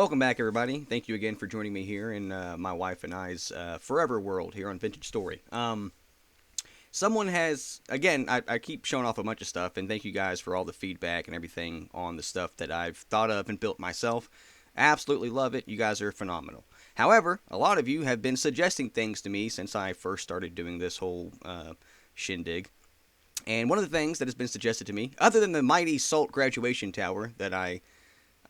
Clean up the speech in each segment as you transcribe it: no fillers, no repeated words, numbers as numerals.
Welcome back, everybody. Thank you again for joining me here in my wife and I's forever world here on Vintage Story. Someone has, again, I keep showing off a bunch of stuff, and thank you guys for all the feedback and everything on the stuff that I've thought of and built myself. Absolutely love it. You guys are phenomenal. However, a lot of you have been suggesting things to me since I first started doing this whole shindig. And one of the things that has been suggested to me, other than the mighty Salt graduation tower that I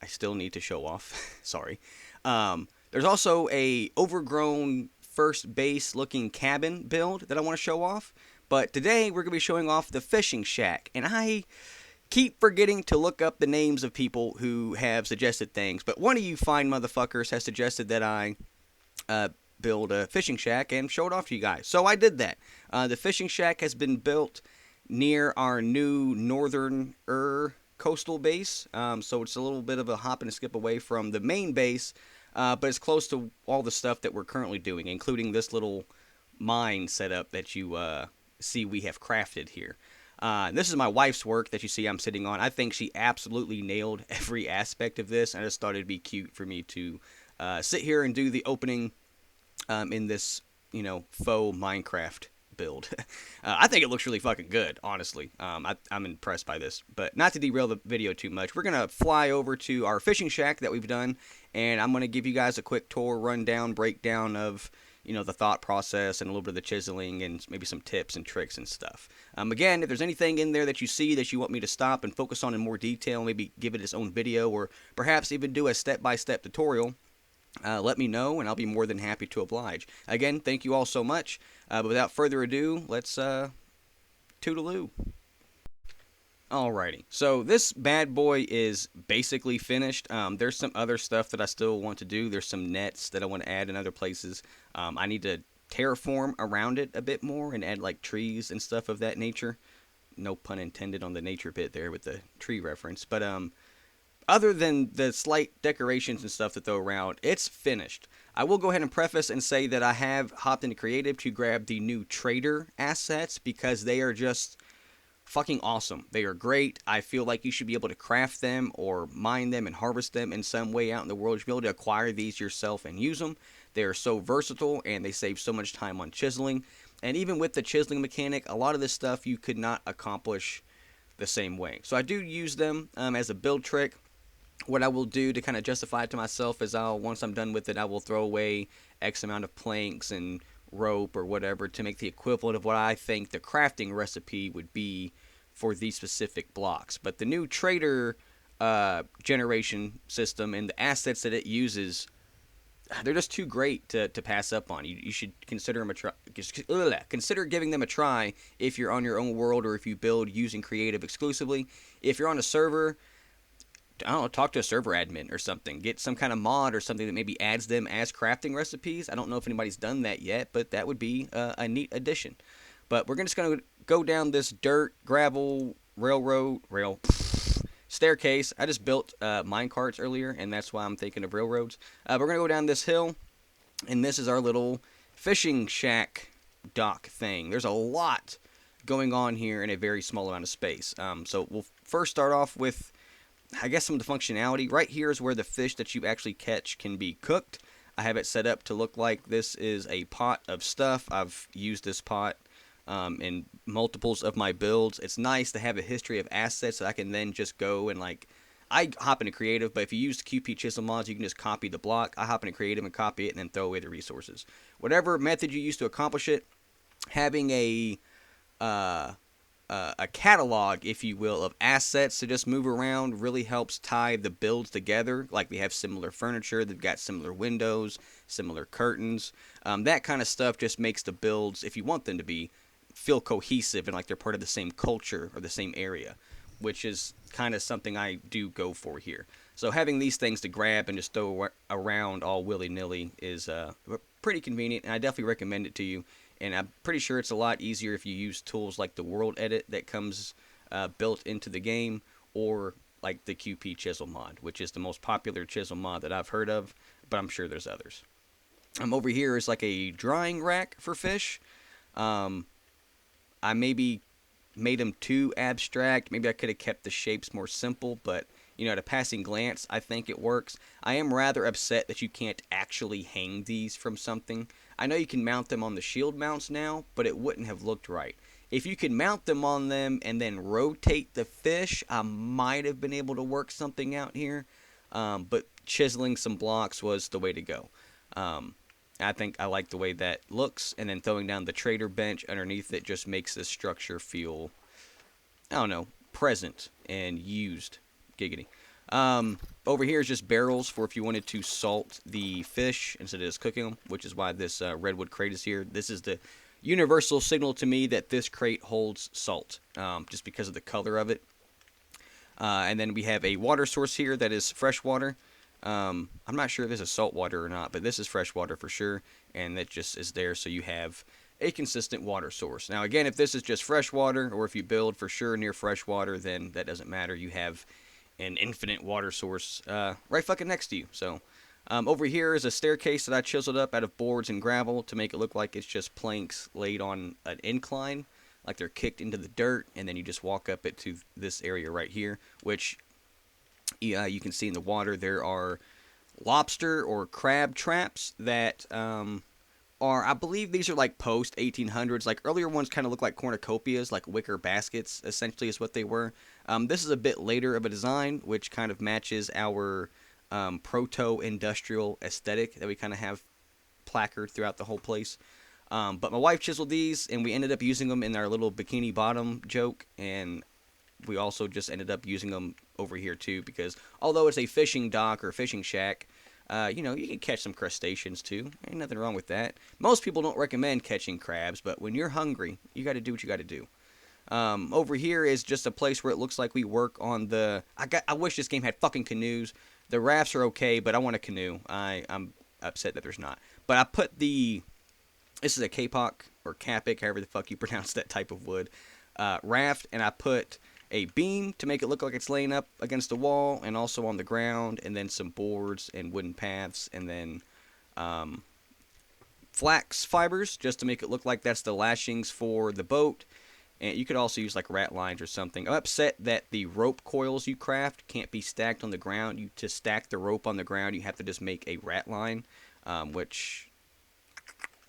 still need to show off. Sorry. There's also a overgrown first base looking cabin build that I want to show off. But today we're going to be showing off the fishing shack. And I keep forgetting to look up the names of people who have suggested things. But one of you fine motherfuckers has suggested that I build a fishing shack and show it off to you guys. So I did that. The fishing shack has been built near our new northern coastal base. So it's a little bit of a hop and a skip away from the main base, but it's close to all the stuff that we're currently doing, including this little mine setup that you see we have crafted here. This is my wife's work that you see I'm sitting on. I think she absolutely nailed every aspect of this. I just thought it'd be cute for me to sit here and do the opening in this, faux Minecraft build. I think it looks really fucking good, honestly. I'm impressed by this. But not to derail the video too much, we're going to fly over to our fishing shack that we've done, and I'm going to give you guys a quick tour, rundown, breakdown of, the thought process and a little bit of the chiseling and maybe some tips and tricks and stuff. Again, if there's anything in there that you see that you want me to stop and focus on in more detail, maybe give it its own video or perhaps even do a step-by-step tutorial, let me know, and I'll be more than happy to oblige. Again, thank you all so much. But without further ado, let's toodaloo. Alrighty, so this bad boy is basically finished. There's some other stuff that I still want to do. There's some nets that I want to add in other places. I need to terraform around it a bit more and add like trees and stuff of that nature. No pun intended on the nature bit there with the tree reference. But other than the slight decorations and stuff that throw around, it's finished. I will go ahead and preface and say that I have hopped into creative to grab the new trader assets because they are just fucking awesome. They are great. I feel like you should be able to craft them or mine them and harvest them in some way out in the world. You should be able to acquire these yourself and use them. They are so versatile and they save so much time on chiseling. And even with the chiseling mechanic, a lot of this stuff you could not accomplish the same way. So I do use them as a build trick. What I will do to kind of justify it to myself is once I'm done with it, I will throw away X amount of planks and rope or whatever to make the equivalent of what I think the crafting recipe would be for these specific blocks. But the new trader generation system and the assets that it uses, they're just too great to pass up on. You should consider them consider giving them a try if you're on your own world or if you build using creative exclusively. If you're on a server, I don't know, talk to a server admin or something. Get some kind of mod or something that maybe adds them as crafting recipes. I don't know if anybody's done that yet, but that would be a neat addition. But we're just going to go down this dirt, gravel, staircase. I just built mine carts earlier, and that's why I'm thinking of railroads. We're going to go down this hill, and this is our little fishing shack dock thing. There's a lot going on here in a very small amount of space. So we'll first start off with, I guess, some of the functionality. Right here is where the fish that you actually catch can be cooked. I have it set up to look like this is a pot of stuff. I've used this pot in multiples of my builds. It's nice to have a history of assets that I can then just go and I hop into creative, but if you use QP chisel mods, you can just copy the block. I hop into creative and copy it and then throw away the resources. Whatever method you use to accomplish it, having a catalog, if you will, of assets to just move around really helps tie the builds together. Like we have similar furniture, they've got similar windows, similar curtains. That kind of stuff just makes the builds, if you want them to be, feel cohesive and like they're part of the same culture or the same area, which is kind of something I do go for here. So having these things to grab and just throw around all willy-nilly is pretty convenient, and I definitely recommend it to you. And I'm pretty sure it's a lot easier if you use tools like the World Edit that comes built into the game, or like the QP Chisel mod, which is the most popular chisel mod that I've heard of, but I'm sure there's others. Over here is like a drying rack for fish. I maybe made them too abstract. Maybe I could have kept the shapes more simple, but at a passing glance, I think it works. I am rather upset that you can't actually hang these from something. I know you can mount them on the shield mounts now, but it wouldn't have looked right. If you could mount them on them and then rotate the fish, I might have been able to work something out here. But chiseling some blocks was the way to go. I think I like the way that looks, and then throwing down the trader bench underneath it just makes this structure feel, I don't know, present and used. Giggity. Over here is just barrels for if you wanted to salt the fish instead of just cooking them, which is why this redwood crate is here. This is the universal signal to me that this crate holds salt, just because of the color of it. And then we have a water source here that is fresh water. I'm not sure if this is salt water or not, but this is fresh water for sure, and that just is there so you have a consistent water source. Now again, if this is just fresh water, or if you build for sure near fresh water, then that doesn't matter. You have an infinite water source right fucking next to you. So over here is a staircase that I chiseled up out of boards and gravel to make it look like it's just planks laid on an incline, like they're kicked into the dirt, and then you just walk up it to this area right here, which you can see in the water there are lobster or crab traps that are, I believe these are like post 1800s. Like earlier ones kind of look like cornucopias, like wicker baskets essentially is what they were. This is a bit later of a design, which kind of matches our proto-industrial aesthetic that we kind of have placard throughout the whole place. But my wife chiseled these, and we ended up using them in our little bikini bottom joke, and we also just ended up using them over here too, because although it's a fishing dock or fishing shack, you can catch some crustaceans too. Ain't nothing wrong with that. Most people don't recommend catching crabs, but when you're hungry, you got to do what you got to do. Over here is just a place where it looks like we work on the... I wish this game had fucking canoes. The rafts are okay, but I want a canoe. I'm upset that there's not. But I put the... This is a kapok, or kapik, however the fuck you pronounce that type of wood, raft, and I put a beam to make it look like it's laying up against a wall and also on the ground, and then some boards and wooden paths, and then flax fibers just to make it look like that's the lashings for the boat. And you could also use like rat lines or something. I'm upset that the rope coils you craft can't be stacked on the ground. To stack the rope on the ground, you have to just make a rat line, which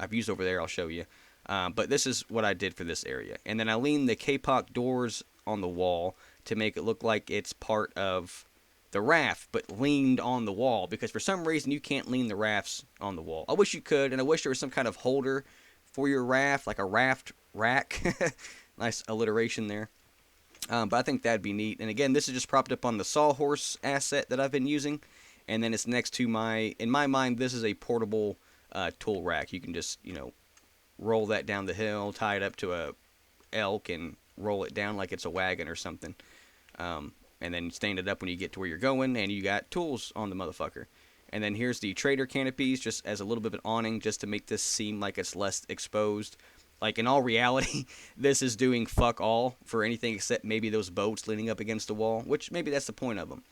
I've used over there. I'll show you. But this is what I did for this area. And then I leaned the kapok doors on the wall to make it look like it's part of the raft, but leaned on the wall, because for some reason you can't lean the rafts on the wall. I wish you could, and I wish there was some kind of holder for your raft, like a raft rack. Nice alliteration there. But I think that'd be neat. And again, this is just propped up on the sawhorse asset that I've been using, and then it's next to in my mind, this is a portable tool rack. You can just, roll that down the hill, tie it up to a elk, and roll it down like it's a wagon or something. And then stand it up when you get to where you're going, and you got tools on the motherfucker. And then here's the trader canopies, just as a little bit of an awning, just to make this seem like it's less exposed. Like, in all reality, this is doing fuck all for anything except maybe those boats leaning up against the wall, which maybe that's the point of them.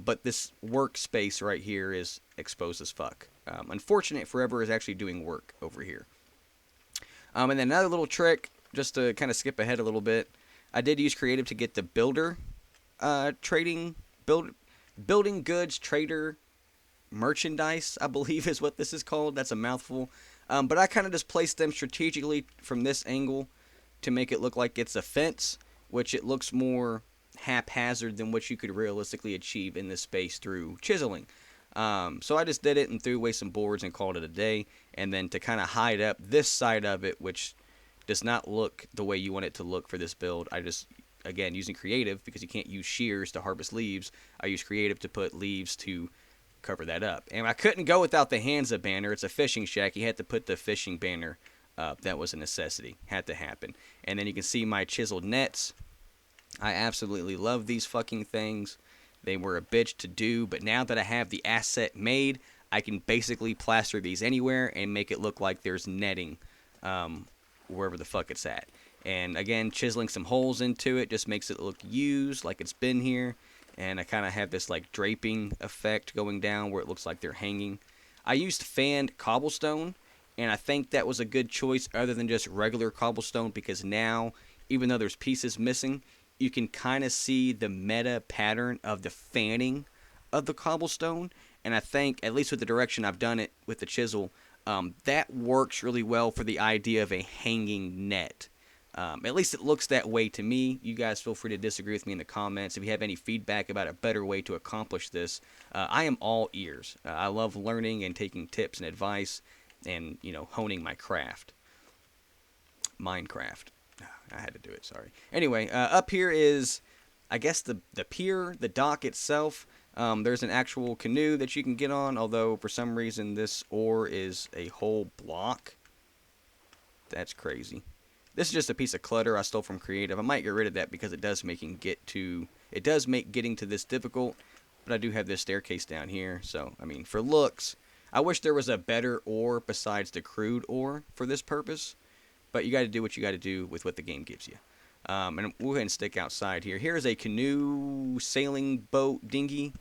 But this workspace right here is exposed as fuck. Unfortunate Forever is actually doing work over here. And then another little trick, just to kind of skip ahead a little bit, I did use creative to get the builder building goods trader merchandise, I believe is what this is called. That's a mouthful. But I kind of just placed them strategically from this angle to make it look like it's a fence, which it looks more haphazard than what you could realistically achieve in this space through chiseling. So I just did it and threw away some boards and called it a day. And then to kind of hide up this side of it, which does not look the way you want it to look for this build, I just, again, using creative, because you can't use shears to harvest leaves, I use creative to put leaves to cover that up. And I couldn't go without the Hansa banner. It's a fishing shack. You had to put the fishing banner up. That was a necessity. Had to happen. And then you can see my chiseled nets. I absolutely love these fucking things. They were a bitch to do, but now that I have the asset made, I can basically plaster these anywhere and make it look like there's netting wherever the fuck it's at. And again, chiseling some holes into it just makes it look used, like it's been here. And I kind of have this like draping effect going down where it looks like they're hanging. I used fanned cobblestone, and I think that was a good choice other than just regular cobblestone, because now, even though there's pieces missing, you can kind of see the meta pattern of the fanning of the cobblestone. And I think, at least with the direction I've done it with the chisel, that works really well for the idea of a hanging net. At least it looks that way to me. You guys feel free to disagree with me in the comments. If you have any feedback about a better way to accomplish this, I am all ears. I love learning and taking tips and advice and, honing my craft. Minecraft. I had to do it, sorry. Anyway, up here is, I guess, the pier, the dock itself. There's an actual canoe that you can get on, although for some reason this ore is a whole block. That's crazy. This is just a piece of clutter I stole from Creative. I might get rid of that because it does make getting to this difficult, but I do have this staircase down here, so, I mean, for looks, I wish there was a better ore besides the crude ore for this purpose, but you got to do what you got to do with what the game gives you. And we'll go ahead and stick outside here. Here is a canoe, sailing boat, dinghy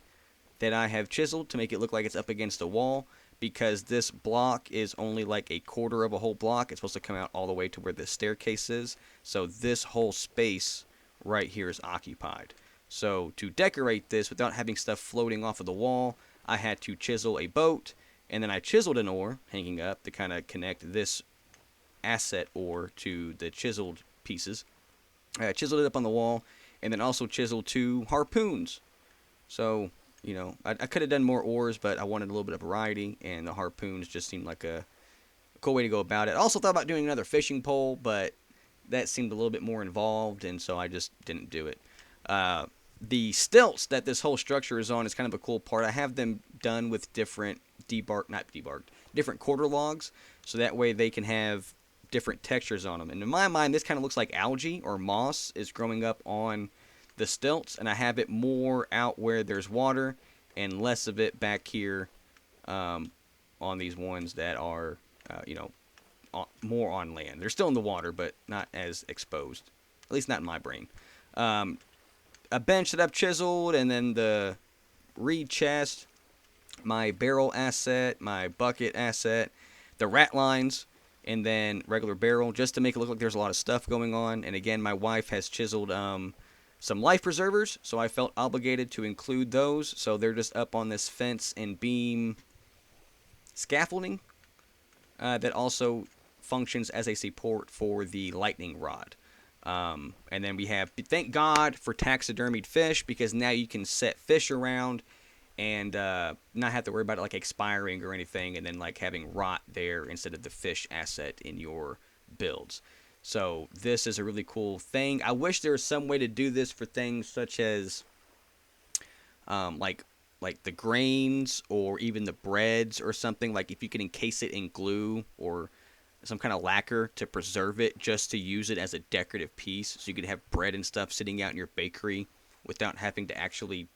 that I have chiseled to make it look like it's up against a wall, because this block is only like a quarter of a whole block. It's supposed to come out all the way to where the staircase is. So this whole space right here is occupied. So to decorate this without having stuff floating off of the wall, I had to chisel a boat, and then I chiseled an ore hanging up to kind of connect this asset ore to the chiseled pieces. I chiseled it up on the wall, and then also chiseled 2 harpoons. So, I could have done more ores, but I wanted a little bit of variety, and the harpoons just seemed like a cool way to go about it. I also thought about doing another fishing pole, but that seemed a little bit more involved, and so I just didn't do it. The stilts that this whole structure is on is kind of a cool part. I have them done with different different quarter logs, so that way they can have different textures on them. And in my mind, this kind of looks like algae or moss is growing up on the stilts, and I have it more out where there's water and less of it back here on these ones that are, more on land. They're still in the water, but not as exposed, at least not in my brain. A bench that I've chiseled, and then the reed chest, my barrel asset, my bucket asset, the rat lines, and then regular barrel, just to make it look like there's a lot of stuff going on. And again, my wife has chiseled some life preservers, so I felt obligated to include those. So they're just up on this fence and beam scaffolding that also functions as a support for the lightning rod. And then we have, thank God for taxidermied fish, because now you can set fish around and not have to worry about it like expiring or anything, and then like having rot there instead of the fish asset in your builds. So this is a really cool thing. I wish there was some way to do this for things such as like the grains or even the breads or something. Like if you could encase it in glue or some kind of lacquer to preserve it, just to use it as a decorative piece, so you could have bread and stuff sitting out in your bakery without having to actually,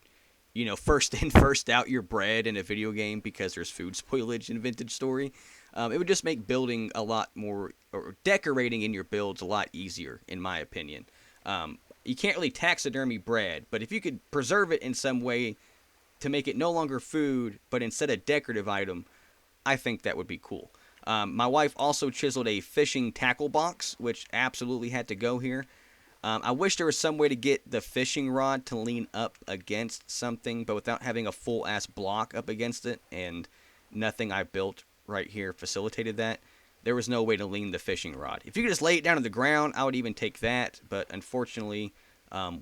first in, first out your bread in a video game because there's food spoilage in Vintage Story. It would just make building a lot more, or decorating in your builds a lot easier, in my opinion. You can't really taxidermy bread, but if you could preserve it in some way to make it no longer food, but instead a decorative item, I think that would be cool. My wife also chiseled a fishing tackle box, which absolutely had to go here. I wish there was some way to get the fishing rod to lean up against something, but without having a full-ass block up against it, and nothing I built right here facilitated that. There was no way to lean the fishing rod. If you could just lay it down on the ground, I would even take that, but unfortunately,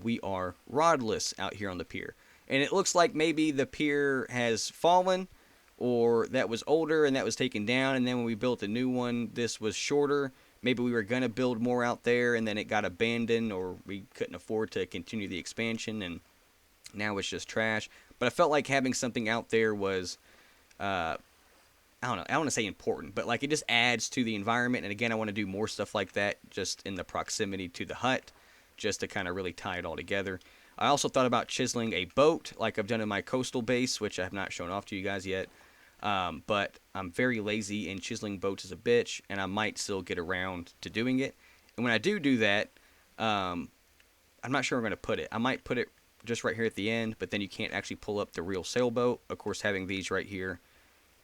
we are rodless out here on the pier. And it looks like maybe the pier has fallen, or that was older and that was taken down, and then when we built a new one, this was shorter. Maybe we were going to build more out there, and then it got abandoned, or we couldn't afford to continue the expansion, and now it's just trash. But I felt like having something out there was, I don't know, I don't want to say important, but like it just adds to the environment. And again, I want to do more stuff like that just in the proximity to the hut, just to kind of really tie it all together. I also thought about chiseling a boat like I've done in my coastal base, which I have not shown off to you guys yet. But I'm very lazy, and chiseling boats is a bitch, and I might still get around to doing it. And when I do that, I'm not sure where I'm going to put it. I might put it just right here at the end, but then you can't actually pull up the real sailboat. Of course, having these right here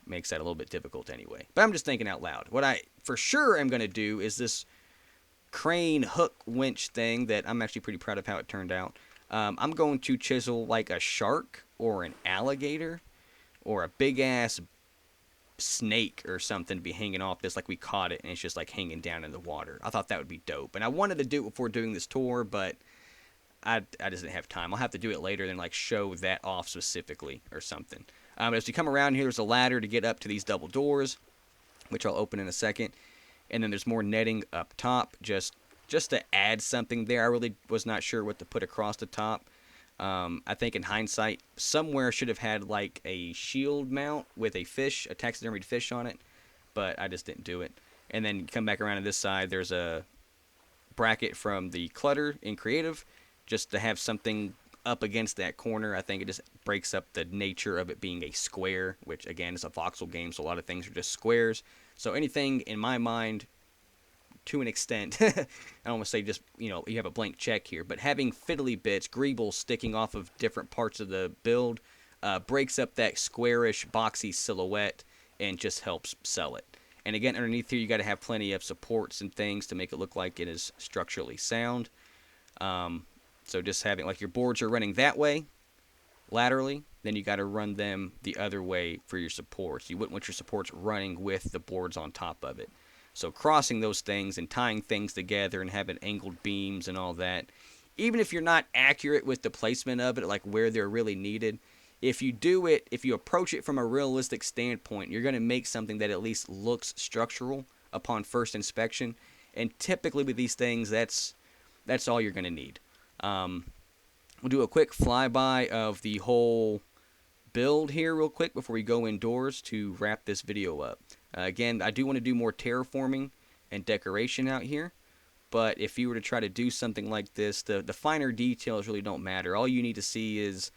makes that a little bit difficult anyway. But I'm just thinking out loud. What I for sure am going to do is this crane hook winch thing that I'm actually pretty proud of how it turned out. I'm going to chisel like a shark or an alligator or a big ass snake or something to be hanging off this, like we caught it and it's just like hanging down in the water. I thought that would be dope, and I wanted to do it before doing this tour, but I just didn't have time. I'll have to do it later and like show that off specifically or something. As you come around here, there's a ladder to get up to these double doors, which I'll open in a second, and then there's more netting up top just to add something there. I really was not sure what to put across the top. I think in hindsight, somewhere should have had like a shield mount with a fish, a taxidermied fish on it, but I just didn't do it. And then come back around to this side, there's a bracket from the clutter in creative, just to have something up against that corner. I think it just breaks up the nature of it being a square, which again is a voxel game, so a lot of things are just squares. So anything in my mind, to an extent, I don't want to say just, you have a blank check here, but having fiddly bits, greebles sticking off of different parts of the build breaks up that squarish, boxy silhouette and just helps sell it. And again, underneath here, you got to have plenty of supports and things to make it look like it is structurally sound. So just having, like, your boards are running that way, laterally, then you got to run them the other way for your supports. You wouldn't want your supports running with the boards on top of it. So crossing those things and tying things together and having angled beams and all that, even if you're not accurate with the placement of it, like where they're really needed, if you do it, if you approach it from a realistic standpoint, you're going to make something that at least looks structural upon first inspection. And typically with these things, that's all you're going to need. We'll do a quick flyby of the whole build here real quick before we go indoors to wrap this video up. Again, I do want to do more terraforming and decoration out here, but if you were to try to do something like this, the finer details really don't matter. All you need to see is,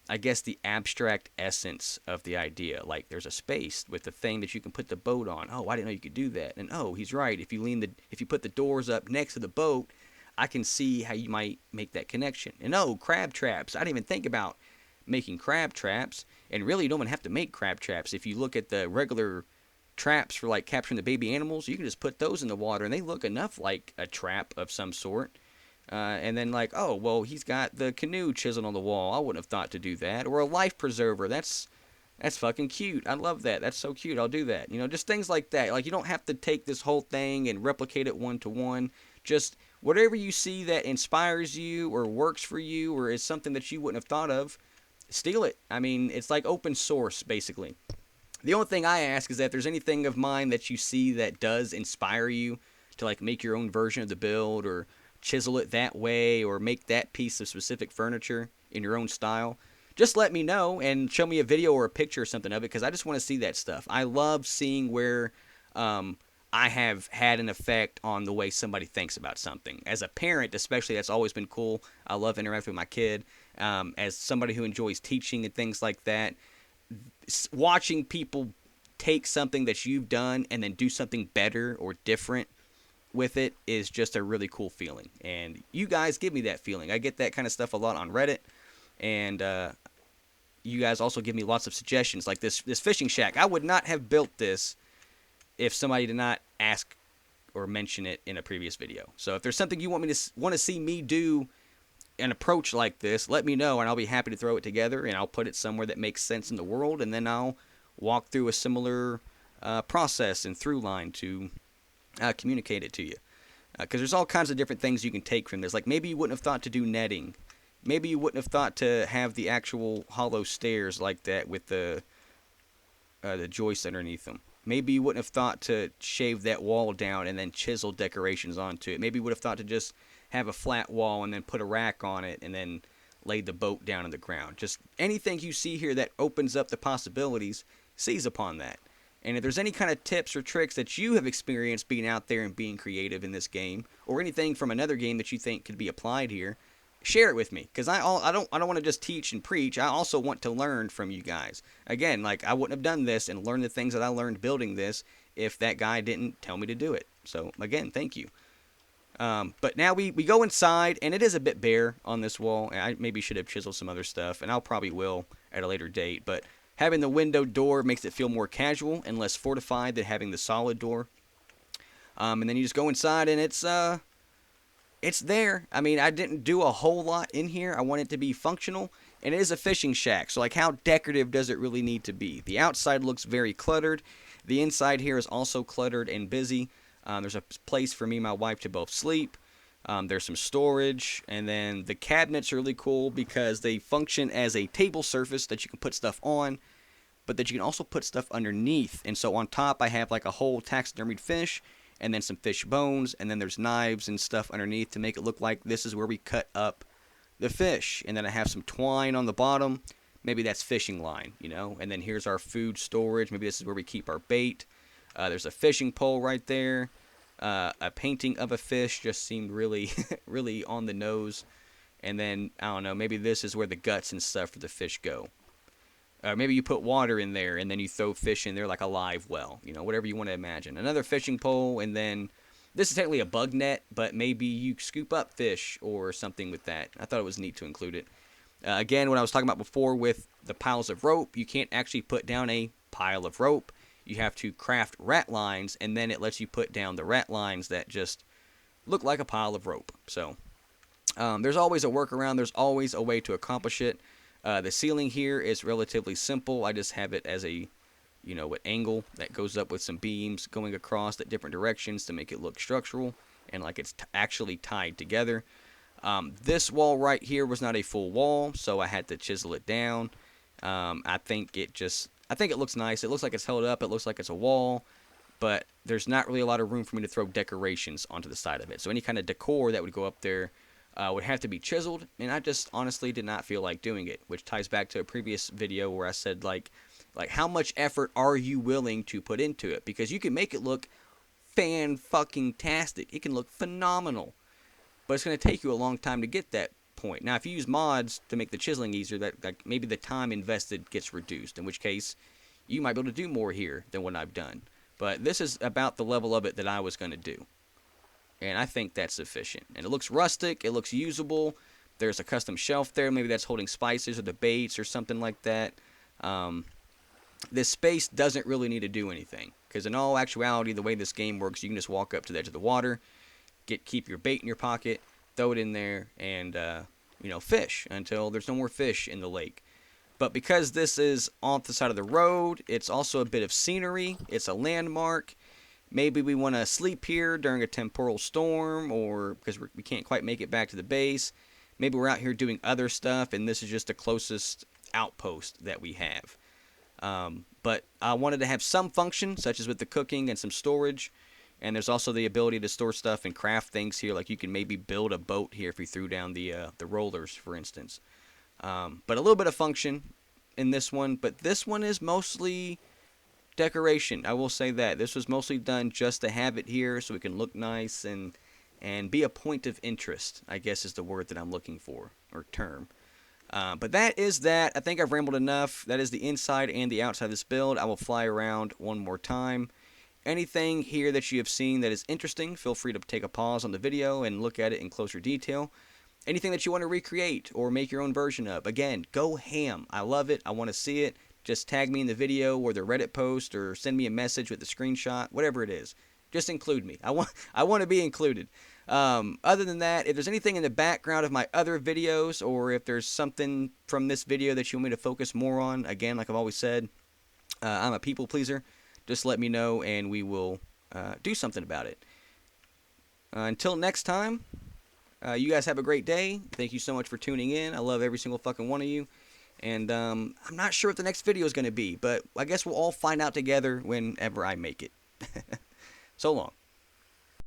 I guess, the abstract essence of the idea. Like, there's a space with the thing that you can put the boat on. Oh, I didn't know you could do that. And oh, he's right. If you put the doors up next to the boat, I can see how you might make that connection. And oh, crab traps. I didn't even think about making crab traps. And really, you don't even have to make crab traps. If you look at the regular traps for like capturing the baby animals, you can just put those in the water and they look enough like a trap of some sort. And then like, oh, well, he's got the canoe chiseled on the wall. I wouldn't have thought to do that. Or a life preserver. That's fucking cute. I love that. That's so cute. I'll do that. Just things like that. Like, you don't have to take this whole thing and replicate it one to one. Just whatever you see that inspires you or works for you or is something that you wouldn't have thought of, steal it. I mean, it's like open source, basically. The only thing I ask is that if there's anything of mine that you see that does inspire you to like make your own version of the build or chisel it that way or make that piece of specific furniture in your own style, just let me know and show me a video or a picture or something of it, because I just want to see that stuff. I love seeing where I have had an effect on the way somebody thinks about something. As a parent, especially, that's always been cool. I love interacting with my kid. As somebody who enjoys teaching and things like that, watching people take something that you've done and then do something better or different with it is just a really cool feeling. And you guys give me that feeling. I get that kind of stuff a lot on Reddit. And you guys also give me lots of suggestions. Like this fishing shack. I would not have built this if somebody did not ask or mention it in a previous video. So if there's something you want to see me do an approach like this, let me know and I'll be happy to throw it together and I'll put it somewhere that makes sense in the world, and then I'll walk through a similar process and through line to communicate it to you. Because there's all kinds of different things you can take from this. Like, maybe you wouldn't have thought to do netting. Maybe you wouldn't have thought to have the actual hollow stairs like that with the joists underneath them. Maybe you wouldn't have thought to shave that wall down and then chisel decorations onto it. Maybe you would have thought to just have a flat wall and then put a rack on it and then lay the boat down in the ground. Just anything you see here that opens up the possibilities, seize upon that. And if there's any kind of tips or tricks that you have experienced being out there and being creative in this game, or anything from another game that you think could be applied here, share it with me. Because I don't want to just teach and preach. I also want to learn from you guys. Again, like, I wouldn't have done this and learned the things that I learned building this if that guy didn't tell me to do it. So again, thank you. But now we go inside, and it is a bit bare on this wall. I maybe should have chiseled some other stuff, and I'll probably will at a later date. But having the window door makes it feel more casual and less fortified than having the solid door. And then you just go inside, and it's it's there. I mean, I didn't do a whole lot in here. I want it to be functional, and it is a fishing shack. So, like, how decorative does it really need to be? The outside looks very cluttered. The inside here is also cluttered and busy. There's a place for me and my wife to both sleep. There's some storage, and then the cabinets are really cool because they function as a table surface that you can put stuff on, but that you can also put stuff underneath. And so on top, I have like a whole taxidermied fish, and then some fish bones, and then there's knives and stuff underneath to make it look like this is where we cut up the fish. And then I have some twine on the bottom. Maybe that's fishing line, you know. And then here's our food storage. Maybe this is where we keep our bait. There's a fishing pole right there. A painting of a fish just seemed really, really on the nose. And then, I don't know, maybe this is where the guts and stuff for the fish go. Maybe you put water in there and then you throw fish in there like a live well. You know, whatever you want to imagine. Another fishing pole, and then this is technically a bug net, but maybe you scoop up fish or something with that. I thought it was neat to include it. Again, what I was talking about before with the piles of rope, you can't actually put down a pile of rope. You have to craft rat lines, and then it lets you put down the rat lines that just look like a pile of rope. So there's always a workaround. There's always a way to accomplish it. The ceiling here is relatively simple. I just have it as a, you know, an angle that goes up with some beams going across at different directions to make it look structural and like it's actually tied together. This wall right here was not a full wall, so I had to chisel it down. I think it looks nice. It looks like it's held up. It looks like it's a wall, but there's not really a lot of room for me to throw decorations onto the side of it. So any kind of decor that would go up there would have to be chiseled, and I just honestly did not feel like doing it, which ties back to a previous video where I said, like how much effort are you willing to put into it? Because you can make it look fan-fucking-tastic. It can look phenomenal, but it's going to take you a long time to get that point. Now, if you use mods to make the chiseling easier, that like maybe the time invested gets reduced, in which case you might be able to do more here than what I've done. But this is about the level of it that I was going to do. And I think that's sufficient. And it looks rustic. It looks usable. There's a custom shelf there. Maybe that's holding spices or the baits or something like that. This space doesn't really need to do anything. Because in all actuality, the way this game works, you can just walk up to the edge of the water, keep your bait in your pocket, throw it in there, and fish until there's no more fish in the lake. But because this is off the side of the road, it's also a bit of scenery. It's a landmark. Maybe we want to sleep here during a temporal storm, or because we can't quite make it back to the base. Maybe we're out here doing other stuff, and this is just the closest outpost that we have. But I wanted to have some function, such as with the cooking and some storage. And there's also the ability to store stuff and craft things here. Like you can maybe build a boat here if you threw down the rollers, for instance. But a little bit of function in this one. But this one is mostly decoration. I will say that. This was mostly done just to have it here so it can look nice and be a point of interest, I guess is the word that I'm looking for, or term. But that is that. I think I've rambled enough. That is the inside and the outside of this build. I will fly around one more time. Anything here that you have seen that is interesting, feel free to take a pause on the video and look at it in closer detail. Anything that you want to recreate or make your own version of, again, go ham. I love it. I want to see it. Just tag me in the video or the Reddit post or send me a message with the screenshot, whatever it is. Just include me. I want to be included. Other than that, if there's anything in the background of my other videos, or if there's something from this video that you want me to focus more on, again, like I've always said, I'm a people pleaser. Just let me know and we will do something about it. Until next time, you guys have a great day. Thank you so much for tuning in. I love every single fucking one of you. And I'm not sure what the next video is going to be, but I guess we'll all find out together whenever I make it. So long.